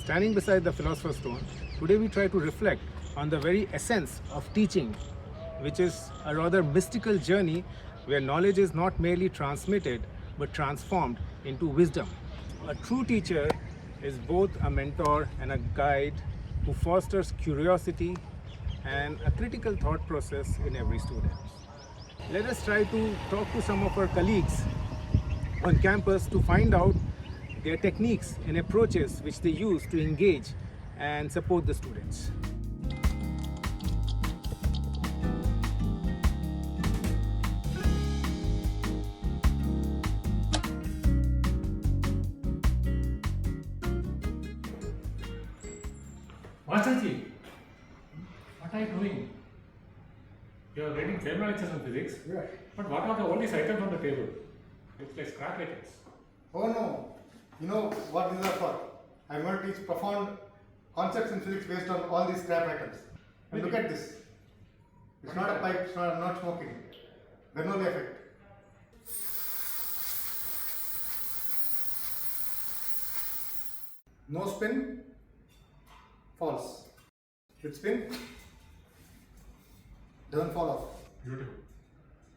Standing beside the Philosopher's Stone, today we try to reflect on the very essence of teaching, which is a rather mystical journey where knowledge is not merely transmitted but transformed into wisdom. A true teacher is both a mentor and a guide who fosters curiosity and a critical thought process in every student. Let us try to talk to some of our colleagues on campus to find out their techniques and approaches which they use to engage and support the students. Masterji, what are you doing? You are writing family lectures on physics, Yes. but what are all these items on the table? Looks like scrap items. Oh no. You know what these are for? I'm going to teach profound concepts in physics based on all these scrap items. And look at this. It's not a pipe, it's not smoking. Bernoulli effect. No spin, falls. With spin, doesn't fall off. Beautiful.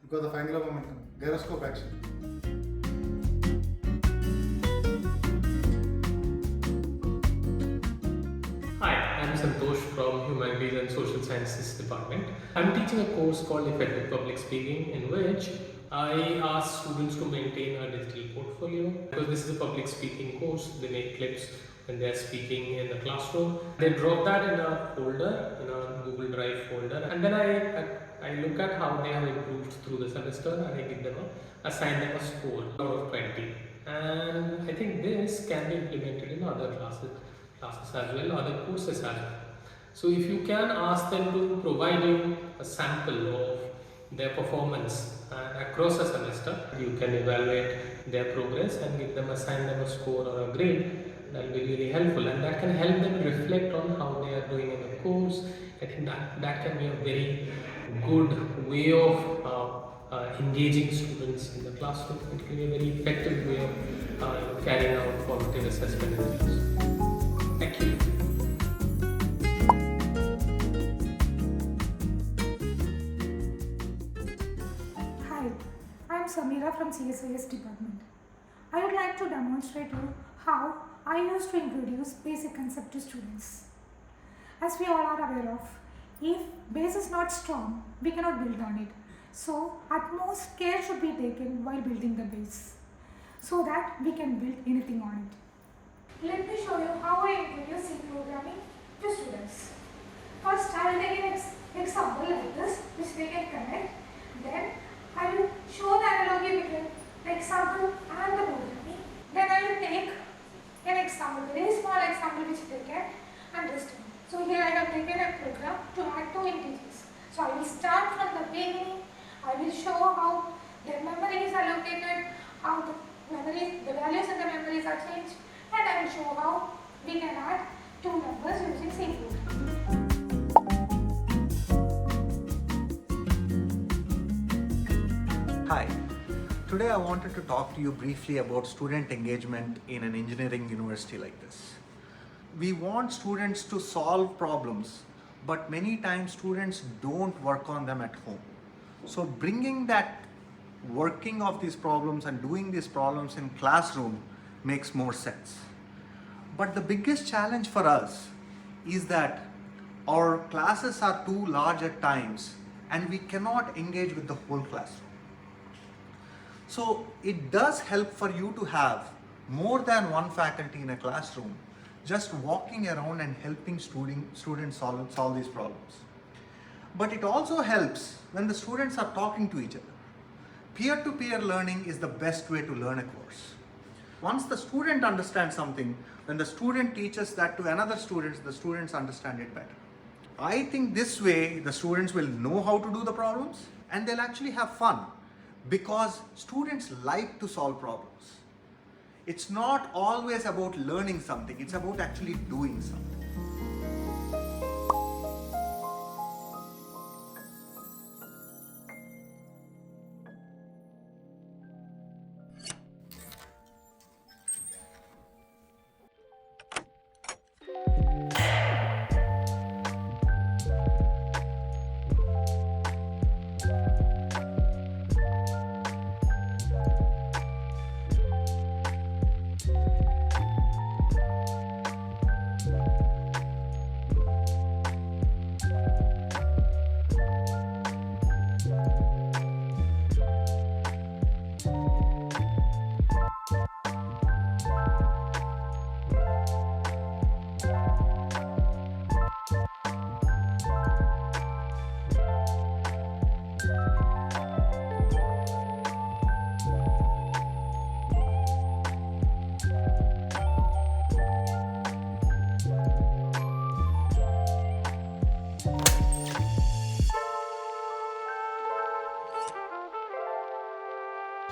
Because of angular momentum, gyroscope action. Hi, I'm Santosh from Humanities and Social Sciences Department. I'm teaching a course called Effective Public Speaking, in which I ask students to maintain a digital portfolio. Because this is a public speaking course, they make clips when they are speaking in the classroom. They drop that in a folder, in a Google Drive folder, and then I look at how they have improved through the semester, and I give them assign them a score out of 20. And I think this can be implemented in other classes as well, other courses as well. So if you can ask them to provide you a sample of their performance across a semester, you can evaluate their progress and assign them a score or a grade. That will be really helpful, and that can help them reflect on how they are doing in the course. I think that can be a very good way of engaging students in the classroom. It can be a very effective way of carrying out formative assessment in the class. Thank you. Hi, I am Samira from CSIS department. I would like to demonstrate you how I used to introduce basic concept to students. As we all are aware of, if base is not strong, we cannot build on it. So, utmost care should be taken while building the base, so that we can build anything on it. Let me show you how I introduce C programming to students. First, I will take an example like this, which they can connect. Then, I will show the analogy between the example and the programming. Then, I will take an example, very small example which they can understand. So, here I have taken a program to add two integers. So, I will start from the beginning. I will show how the memory is allocated, how the values in the memories are changed, and I will show how we can add two numbers using C program. Hi, today I wanted to talk to you briefly about student engagement in an engineering university like this. We want students to solve problems, but many times students don't work on them at home. So bringing that working of these problems and doing these problems in classroom makes more sense. But the biggest challenge for us is that our classes are too large at times and we cannot engage with the whole classroom. So it does help for you to have more than one faculty in a classroom just walking around and helping students solve these problems. But it also helps when the students are talking to each other. Peer-to-peer learning is the best way to learn a course. Once the student understands something, when the student teaches that to another student, the students understand it better. I think this way the students will know how to do the problems and they'll actually have fun because students like to solve problems. It's not always about learning something, it's about actually doing something.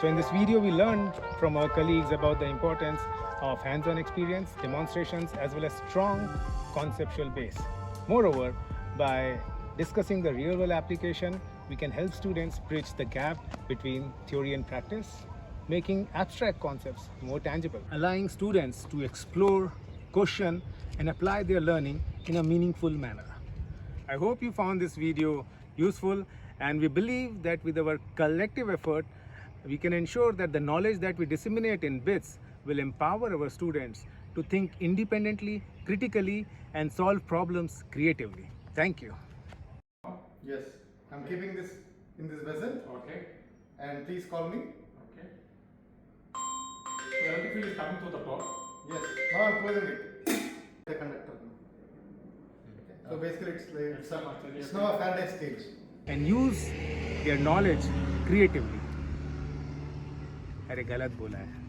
So in this video, we learned from our colleagues about the importance of hands-on experience, demonstrations, as well as strong conceptual base. Moreover, by discussing the real-world application, we can help students bridge the gap between theory and practice, making abstract concepts more tangible, allowing students to explore, question, and apply their learning in a meaningful manner. I hope you found this video useful, and we believe that with our collective effort, we can ensure that the knowledge that we disseminate in bits will empower our students to think independently, critically, and solve problems creatively. Thank you. Yes, I'm keeping this in this vessel, Okay. and please call me. Okay. So everything is coming to the top. Yes, now I'm closing it. The conductor. So basically, it's now a Faraday stage. And use their knowledge creatively. अरे गलत बोला है.